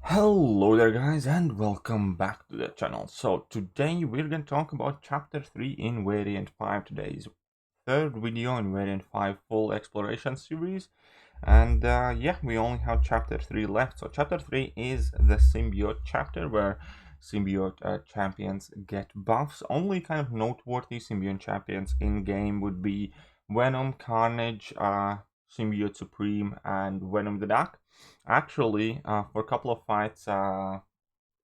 Hello there guys and welcome back to the channel. So today we're going to talk about chapter 3 in variant 5, today's third video in variant 5 full exploration series. And yeah, we only have chapter 3 left. So chapter 3 is the symbiote chapter where symbiote champions get buffs. Only kind of noteworthy symbiote champions in game would be Venom, Carnage, Symbiote Supreme, and Venom the Duck. Actually, for a couple of fights,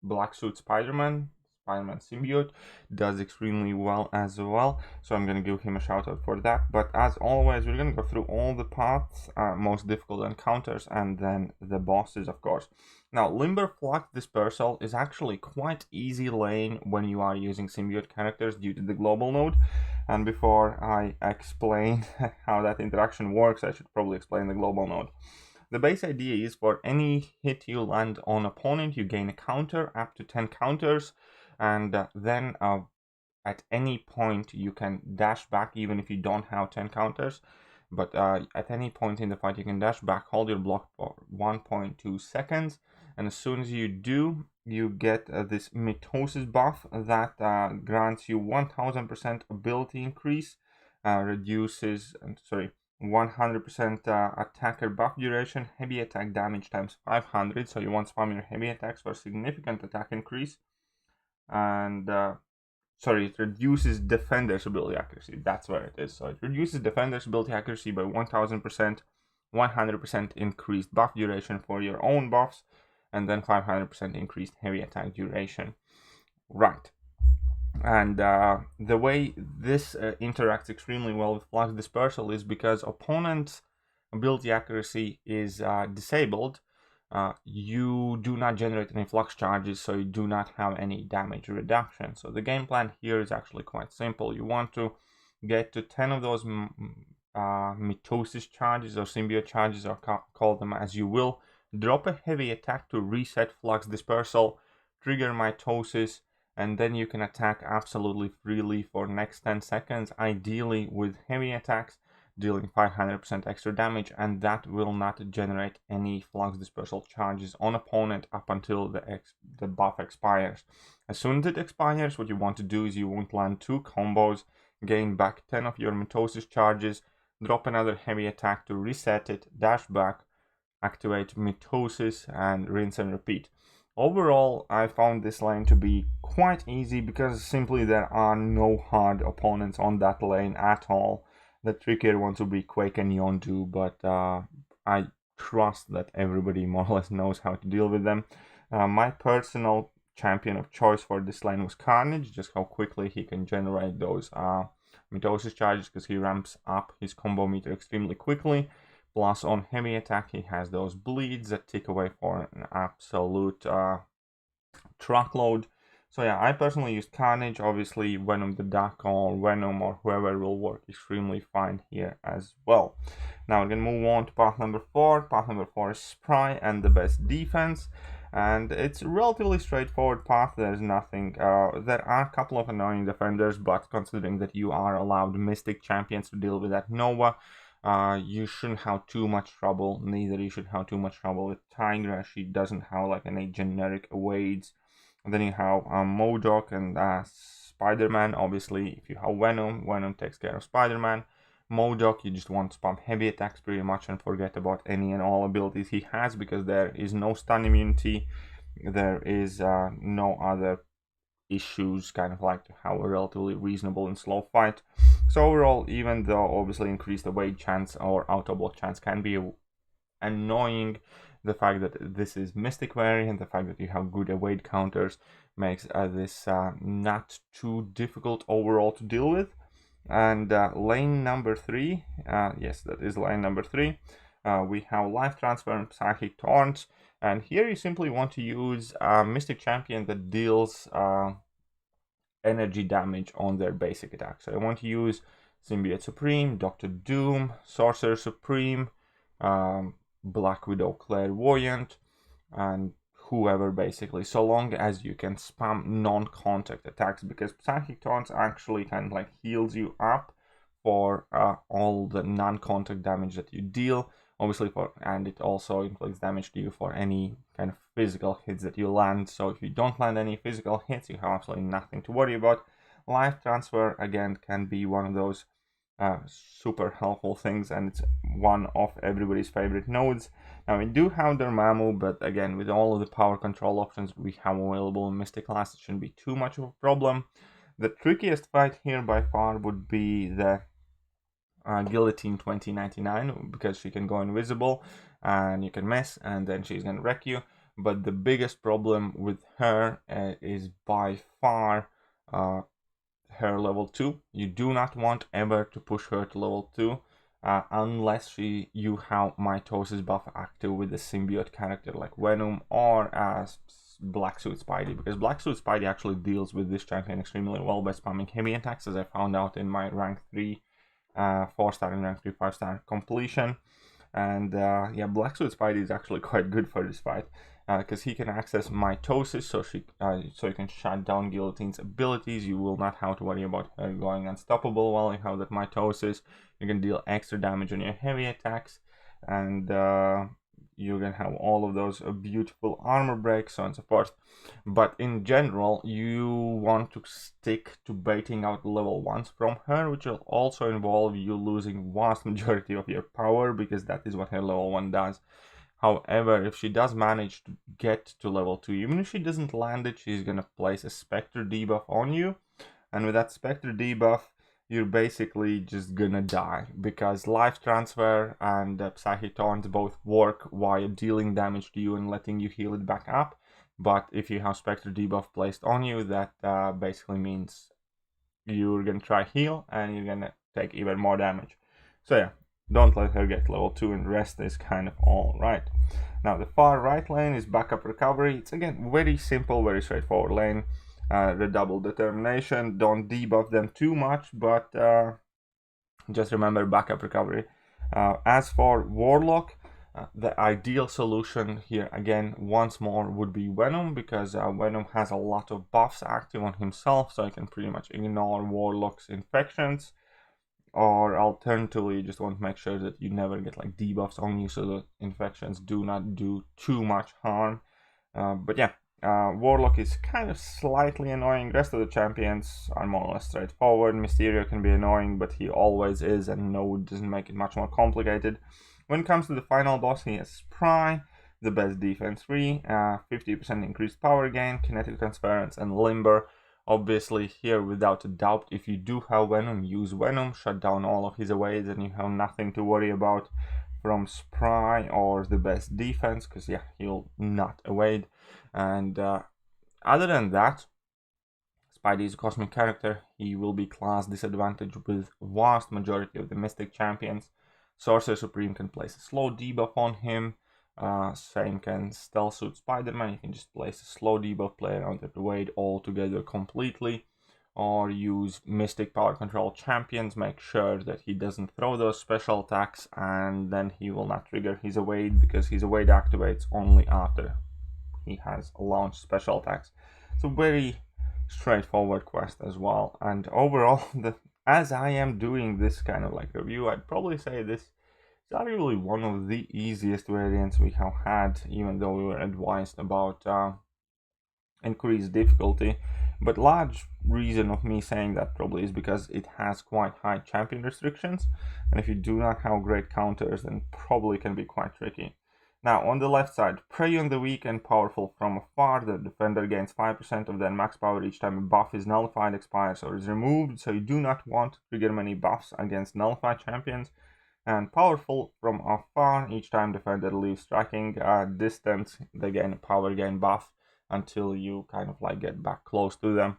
Black Suit Spider-Man Symbiote does extremely well as well, so I'm gonna give him a shout out for that. But as always, we're gonna go through all the paths, most difficult encounters, and then the bosses, of course. Now, Limber Flux Dispersal is actually quite easy lane when you are using symbiote characters due to the global node. And before I explain how that interaction works, I should probably explain the global node. The base idea is for any hit you land on opponent, you gain a counter, up to 10 counters, and then at any point you can dash back even if you don't have 10 counters. But at any point in the fight you can dash back, hold your block for 1.2 seconds, and as soon as you do, you get this mitosis buff that grants you 1000% ability increase, reduces, 100% attacker buff duration, heavy attack damage times 500, so you want to spam your heavy attacks for significant attack increase, and it reduces defender's ability accuracy, that's where it is. So it reduces defender's ability accuracy by 1000%, 100% increased buff duration for your own buffs, and then 500% increased heavy attack duration. Right. And the way this interacts extremely well with Flux Dispersal is because opponent's ability accuracy is disabled. You do not generate any flux charges, so you do not have any damage reduction. So the game plan here is actually quite simple. You want to get to 10 of those mitosis charges or symbiote charges, or call them as you will. Drop a heavy attack to reset Flux Dispersal, trigger mitosis, and then you can attack absolutely freely for next 10 seconds, ideally with heavy attacks, dealing 500% extra damage, and that will not generate any Flux Dispersal charges on opponent up until the buff expires. As soon as it expires, what you want to do is you want to land 2 combos, gain back 10 of your mitosis charges, drop another heavy attack to reset it, dash back, activate mitosis, and rinse and repeat. Overall, I found this lane to be quite easy because simply there are no hard opponents on that lane at all. The trickier ones will be Quake and Yondu, but I trust that everybody more or less knows how to deal with them. My personal champion of choice for this lane was Carnage, just how quickly he can generate those mitosis charges, because he ramps up his combo meter extremely quickly. Plus, on heavy attack, he has those bleeds that tick away for an absolute truckload. So yeah, I personally used Carnage. Obviously, Venom the Duck or Venom or whoever will work extremely fine here as well. Now we're going to move on to path number 4. Path number 4 is Spry and the best defense. And it's a relatively straightforward path. There's nothing, there are a couple of annoying defenders, but considering that you are allowed Mystic champions to deal with that Nova, you shouldn't have too much trouble. Neither you should have too much trouble with Tigra. She doesn't have like any generic evades. And then you have MODOK and Spider-Man. Obviously, if you have Venom, Venom takes care of Spider-Man. MODOK, you just want to spam heavy attacks pretty much and forget about any and all abilities he has, because there is no stun immunity. There is no other issues, kind of like to have a relatively reasonable and slow fight. So overall, even though obviously increased evade chance or auto block chance can be annoying, the fact that this is Mystic variant, the fact that you have good evade counters makes this not too difficult overall to deal with. And lane number 3, yes, that is lane number 3. We have Life Transfer and Psychic Taunts, and here you simply want to use a Mystic Champion that deals energy damage on their basic attack. So I want to use Symbiote Supreme, Dr. Doom, Sorcerer Supreme, Black Widow Clairvoyant, and whoever basically, so long as you can spam non-contact attacks, because Psychic Taunts actually kind of like heals you up for all the non-contact damage that you deal, obviously, and it also inflicts damage to you for any kind of physical hits that you land. So if you don't land any physical hits, you have absolutely nothing to worry about. Life transfer, again, can be one of those super helpful things, and it's one of everybody's favorite nodes. Now we do have Dormammu, but again, with all of the power control options we have available in Mystic class, it shouldn't be too much of a problem. The trickiest fight here by far would be the Guillotine 2099, because she can go invisible and you can miss and then she's gonna wreck you. But the biggest problem with her is by far her level 2. You do not want ever to push her to level 2 unless you have mitosis buff active with a symbiote character like Venom or as Black Suit Spidey, because Black Suit Spidey actually deals with this champion extremely well by spamming heavy attacks, as I found out in my rank 3 4-star and rank 3 5-star completion. And yeah, Black Suit Spidey is actually quite good for this fight, because he can access mitosis, so you can shut down Guillotine's abilities. You will not have to worry about her going unstoppable while you have that mitosis. You can deal extra damage on your heavy attacks, and you're gonna have all of those beautiful armor breaks, so on and so forth. But in general, you want to stick to baiting out level 1s from her, which will also involve you losing vast majority of your power, because that is what her level 1 does. However, if she does manage to get to level 2, even if she doesn't land it, she's gonna place a Spectre debuff on you, and with that Spectre debuff, you're basically just gonna die, because life transfer and psychic taunts both work while dealing damage to you and letting you heal it back up. But if you have Spectre debuff placed on you, that basically means you're gonna try heal and you're gonna take even more damage. So yeah, don't let her get level 2, and the rest is kind of all right. Now the far right lane is backup recovery. It's again very simple, very straightforward lane. Redouble determination, don't debuff them too much, but just remember backup recovery. As for Warlock, the ideal solution here again once more would be Venom, because Venom has a lot of buffs active on himself, so you can pretty much ignore Warlock's infections. Or alternatively, you just want to make sure that you never get like debuffs on you, so that infections do not do too much harm. But yeah, Warlock is kind of slightly annoying. The rest of the champions are more or less straightforward. Mysterio can be annoying, but he always is, and no, it doesn't make it much more complicated. When it comes to the final boss, he has Spry, the best defense 3, 50% increased power gain, kinetic transference, and limber. Obviously, here without a doubt, if you do have Venom, use Venom, shut down all of his evades, and you have nothing to worry about from Spry or the best defense, because yeah, he'll not evade. And other than that, Spidey is a cosmic character. He will be class disadvantaged with vast majority of the Mystic champions. Sorcerer Supreme can place a slow debuff on him. Same can Stealth Suit Spider-Man. You can just place a slow debuff, play around the evade altogether completely. Or use Mystic Power Control champions, make sure that he doesn't throw those special attacks, and then he will not trigger his evade, because his evade activates only after he has launched special attacks. It's a very straightforward quest as well, and overall, as I am doing this kind of like review, I'd probably say this is arguably one of the easiest variants we have had, even though we were advised about increased difficulty. But large reason of me saying that probably is because it has quite high champion restrictions, and if you do not have great counters, then probably can be quite tricky. Now on the left side, prey on the weak and powerful from afar. The defender gains 5% of their max power each time a buff is nullified, expires, or is removed, so you do not want to trigger many buffs against nullified champions. And powerful from afar, each time defender leaves striking distance, they gain a power gain buff until you kind of like get back close to them.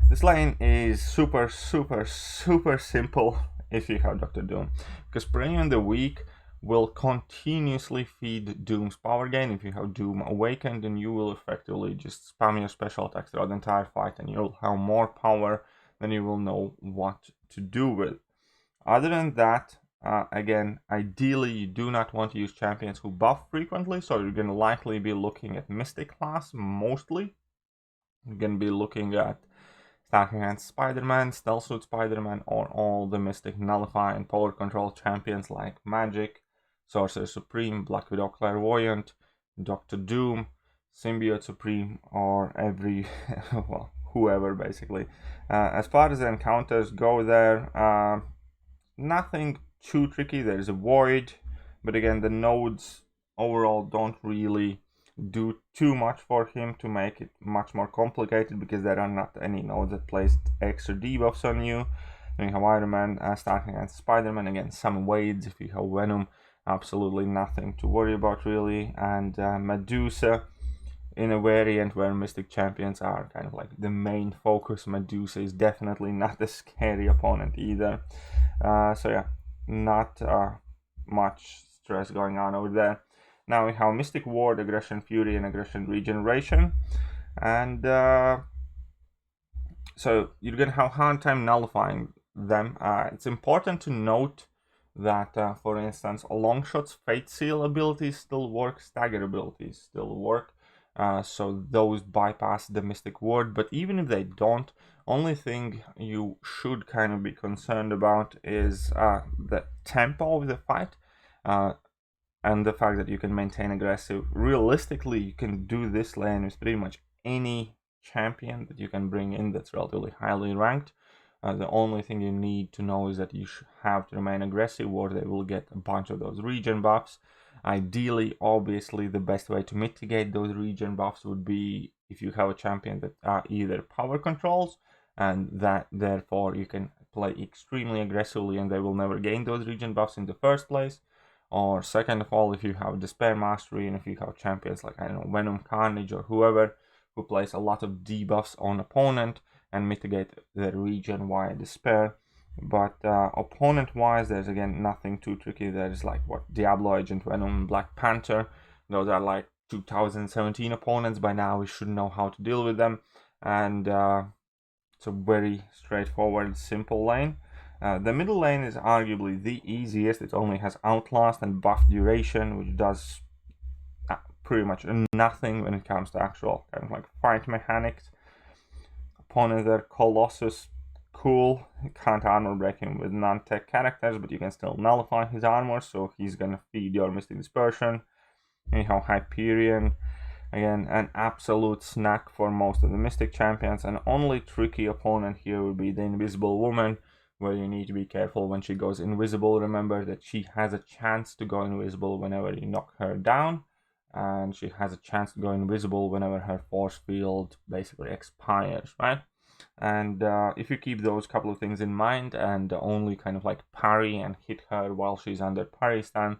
This lane is super simple if you have Dr. Doom, because prey on the weak will continuously feed Doom's power gain. If you have Doom awakened, then you will effectively just spam your special attacks throughout the entire fight, and you'll have more power than you will know what to do with. Other than that, again, ideally you do not want to use champions who buff frequently, so you're going to likely be looking at Mystic class mostly. You're going to be looking at Stacking Hands Spider-Man, Stealth Suit Spider-Man, or all the Mystic Nullify and Power Control champions like Magic, Sorcerer Supreme, Black Widow Clairvoyant, Dr. Doom. Symbiote Supreme, or every, well, whoever basically. As far as the encounters go there, nothing too tricky. There's a Void, but again, the nodes overall don't really do too much for him to make it much more complicated, because there are not any nodes that place extra debuffs on you. Then you have Iron Man starting against Spider-Man, again some Wades. If you have Venom, absolutely nothing to worry about really. And Medusa, in a variant where Mystic Champions are kind of like the main focus, Medusa is definitely not a scary opponent either. So yeah, not much stress going on over there. Now we have Mystic Ward, Aggression Fury, and Aggression Regeneration. And so you're gonna have a hard time nullifying them. It's important to note that, for instance, Longshot's Fate Seal abilities still work, Stagger abilities still work. So those bypass the Mystic Ward, but even if they don't, only thing you should kind of be concerned about is the tempo of the fight, and the fact that you can maintain aggressive. Realistically, you can do this lane with pretty much any champion that you can bring in that's relatively highly ranked. The only thing you need to know is that you have to remain aggressive, or they will get a bunch of those regen buffs. Ideally, obviously, the best way to mitigate those regen buffs would be if you have a champion that either power controls, and that therefore you can play extremely aggressively and they will never gain those regen buffs in the first place. Or second of all, if you have Despair Mastery, and if you have champions like, I don't know, Venom, Carnage, or whoever, who plays a lot of debuffs on opponent and mitigate the regen via Despair. But opponent-wise, there's again nothing too tricky. There's like what, Diablo, Agent Venom, Black Panther. Those are like 2017 opponents. By now we should know how to deal with them. And it's a very straightforward, simple lane. The middle lane is arguably the easiest. It only has Outlast and buff duration, which does pretty much nothing when it comes to actual kind of like fight mechanics. Opponent there, Colossus, cool. You can't armor break him with non-tech characters, but you can still nullify his armor, so he's gonna feed your Mystic Dispersion. Anyhow, Hyperion, again, an absolute snack for most of the Mystic champions. An only tricky opponent here would be the Invisible Woman, where you need to be careful when she goes invisible. Remember that she has a chance to go invisible whenever you knock her down, and she has a chance to go invisible whenever her force field basically expires, right? And if you keep those couple of things in mind and only kind of like parry and hit her while she's under parry stun,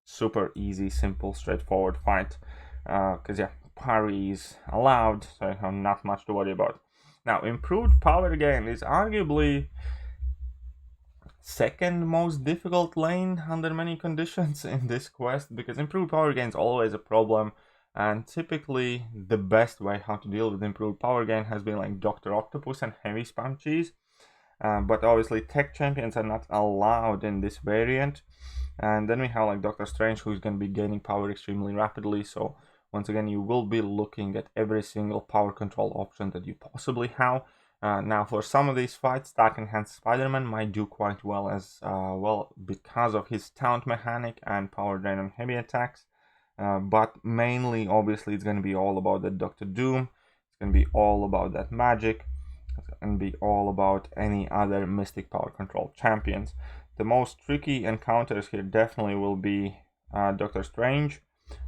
super easy, simple, straightforward fight. Because yeah, parry is allowed, so not much to worry about. Now, improved power gain is arguably second most difficult lane under many conditions in this quest, because improved power gain is always a problem, and typically the best way how to deal with improved power gain has been like Dr. Octopus and heavy spam cheese. But obviously tech champions are not allowed in this variant. And then we have like Doctor Strange, who's going to be gaining power extremely rapidly, so once again, you will be looking at every single power control option that you possibly have. Now, for some of these fights, Dark Enhanced Spider-Man might do quite well as well because of his taunt mechanic and power drain on heavy attacks. But mainly, obviously, it's going to be all about that Doctor Doom. It's going to be all about that magic. It's going to be all about any other Mystic power control champions. The most tricky encounters here definitely will be Doctor Strange.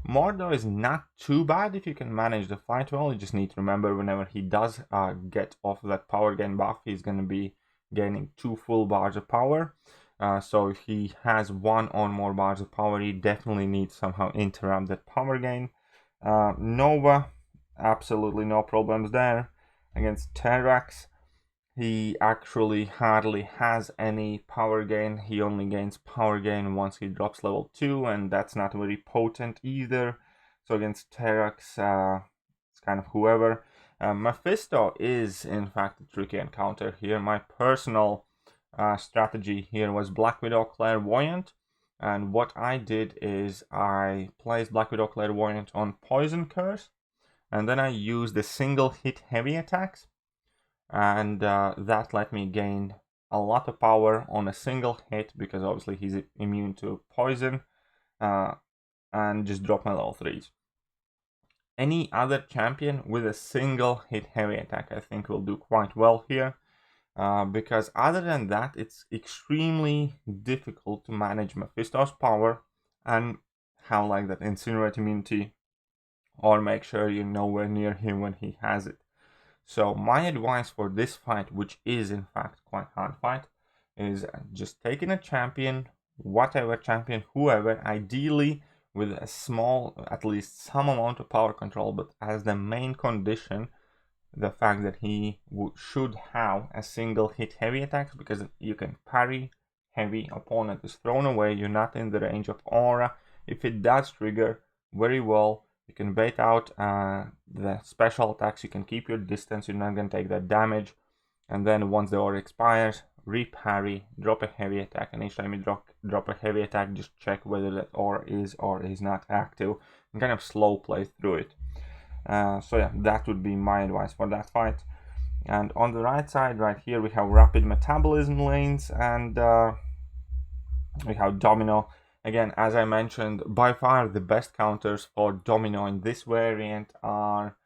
Mordo is not too bad if you can manage the fight well. You just need to remember whenever he does get off that power gain buff, he's going to be gaining 2 full bars of power. So if he has 1 or more bars of power, he definitely needs to somehow interrupt that power gain. Nova, absolutely no problems there. Against Terrax, he actually hardly has any power gain. He only gains power gain once he drops level 2, and that's not very potent either. So against Terrax, it's kind of whoever. Mephisto is in fact a tricky encounter here. My personal strategy here was Black Widow Clairvoyant, and what I did is I placed Black Widow Clairvoyant on Poison Curse, and then I used the single hit heavy attacks, and that let me gain a lot of power on a single hit, because obviously he's immune to poison, and just drop my level 3s. any other champion with a single hit heavy attack, I think, will do quite well here. Because other than that, it's extremely difficult to manage Mephisto's power and have like that incinerate immunity, or make sure you're nowhere near him when he has it. So my advice for this fight, which is in fact quite hard fight, is just taking a champion, whatever champion, whoever, ideally with a small, at least some amount of power control, but as the main condition, the fact that he should have a single hit heavy attacks, because you can parry heavy, opponent is thrown away, you're not in the range of aura. If it does trigger, very well, you can bait out the special attacks, you can keep your distance, you're not going to take that damage, and then once the aura expires, reparry, drop a heavy attack, and each time you drop a heavy attack, just check whether that aura is or is not active, and kind of slow play through it. So yeah, that would be my advice for that fight. And on the right side, right here, we have rapid metabolism lanes, and we have Domino. Again, as I mentioned, by far the best counters for Domino in this variant are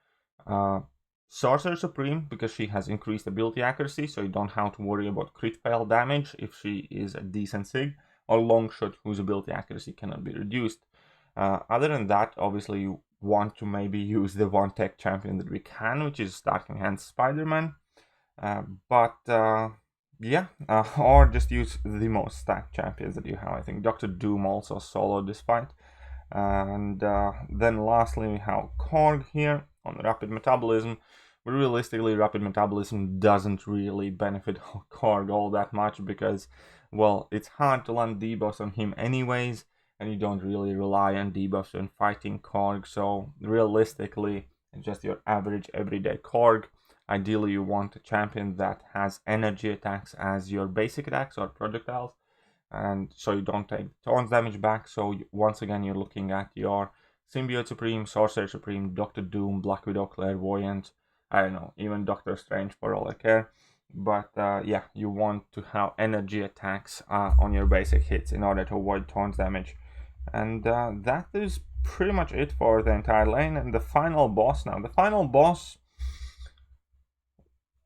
Sorcerer Supreme, because she has increased ability accuracy, so you don't have to worry about crit fail damage if she is a decent sig, or Longshot, whose ability accuracy cannot be reduced. Other than that, obviously you want to maybe use the one tech champion that we can, which is Starking Hands Spider-Man. Or just use the most stacked champions that you have. I think Dr. Doom also soloed this fight. And then lastly, we have Korg here on Rapid Metabolism. But realistically, Rapid Metabolism doesn't really benefit Korg all that much because, well, it's hard to land debuffs on him anyways, and you don't really rely on debuffs when fighting Korg. So realistically, it's just your average everyday Korg. Ideally, you want a champion that has energy attacks as your basic attacks or projectiles, and so you don't take taunt damage back. So once again, you're looking at your Symbiote Supreme, Sorcerer Supreme, Doctor Doom, Black Widow, Clairvoyant, I don't know, even Doctor Strange for all I care. But yeah, you want to have energy attacks on your basic hits in order to avoid taunt damage. And that is pretty much it for the entire lane. And the final boss now. The final boss,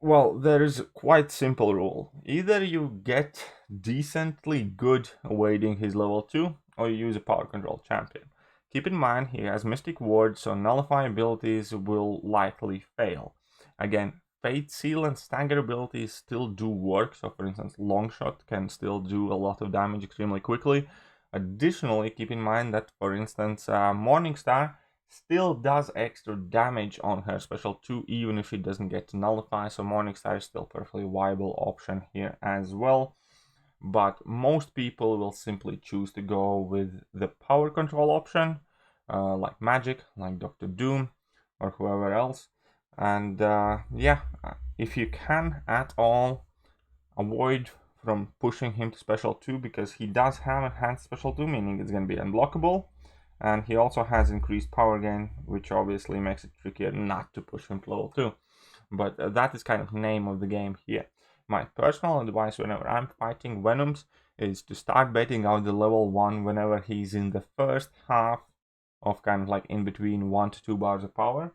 well, there is a quite simple rule. Either you get decently good awaiting his level 2, or you use a power control champion. Keep in mind he has Mystic Ward, so nullify abilities will likely fail. Again, Fate Seal and Stagger abilities still do work, so for instance Longshot can still do a lot of damage extremely quickly. Additionally, keep in mind that for instance Morningstar still does extra damage on her special 2 even if she doesn't get to nullify, so Morningstar is still a perfectly viable option here as well. But most people will simply choose to go with the power control option, like Magic, like Dr. Doom, or whoever else. And yeah, if you can at all, avoid from pushing him to special 2, because he does have enhanced special 2, meaning it's going to be unblockable. And he also has increased power gain, which obviously makes it trickier not to push him to level 2. But that is kind of name of the game here. My personal advice whenever I'm fighting Venoms is to start baiting out the level 1 whenever he's in the first half of kind of like in between 1 to 2 bars of power,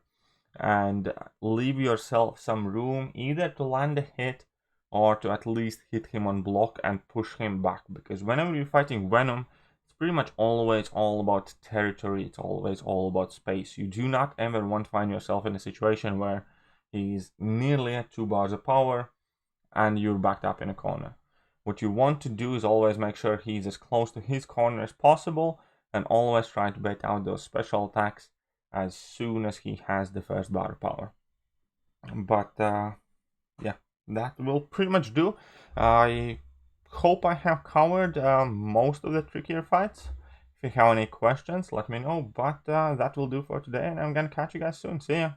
and leave yourself some room either to land a hit or to at least hit him on block and push him back, because whenever you're fighting Venom, it's pretty much always all about territory, it's always all about space. You do not ever want to find yourself in a situation where he's nearly at 2 bars of power and you're backed up in a corner. What you want to do is always make sure he's as close to his corner as possible, and always try to bait out those special attacks as soon as he has the first bar of power. But yeah, that will pretty much do. I hope I have covered most of the trickier fights. If you have any questions, let me know. But that will do for today, and I'm gonna catch you guys soon. See ya!